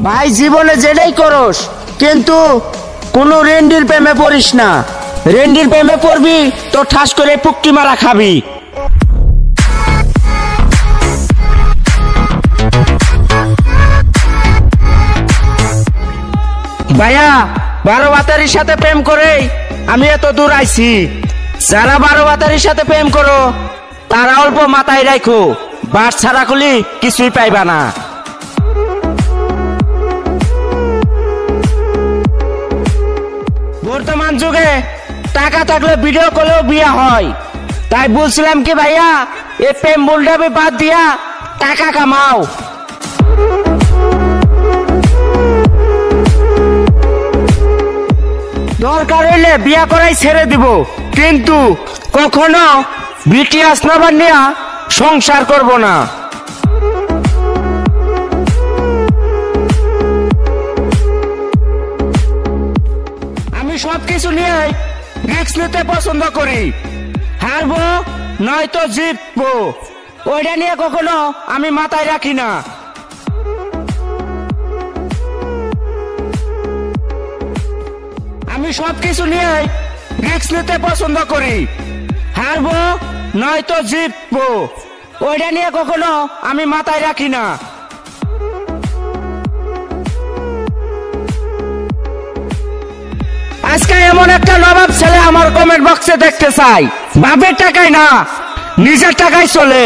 ভাই জীবনে যেটাই করস কিন্তু কোনো রেন্ডির প্রেমে পড়িস না। রেন্ডির প্রেমে পড়বি তো ঠাস করে পুক্কি মারা খাবি। ভাইয়া 12 বাতারির সাথে প্রেম করে আমি এত দূর আইছি। যারা 12 বাতারির সাথে প্রেম করো তারা অল্প মাথায় রাখো, বাস ছাড়া খুলি কিছুই পাইবা না। বর্তমান যুগে টাকা থাকলে ভিডিও কলেও বিয়ে হয়। তাই বলছিলাম কি ভাইয়া এই প্রেম বুলডাবে বাদ দিয়া টাকা কামাও। দরকার হইলে বিয়া করাই ছেড়ে দিব, কিন্তু কখনো বিটিএস নাম্বার নিয়ে সংসার করব না। আমি সবকিছু নিয়ে রিস্ক নিতে পছন্দ করি। হারবো নয়তো জিতবো, ওইটা নিয়ে কখনো আমি মাথায় রাখি না। আমি সবকিছু নিয়ে রিস্ক নিতে পছন্দ করি। হারবো নয়তো জিতবো, ওইটা নিয়ে কখনো আমি মাথায় রাখি না। আজকে এমন একটা নবাব ছেলে আমার কমেন্ট বক্সে দেখতে চাই। বাপের টাকায় না, নিজের টাকায় চলে।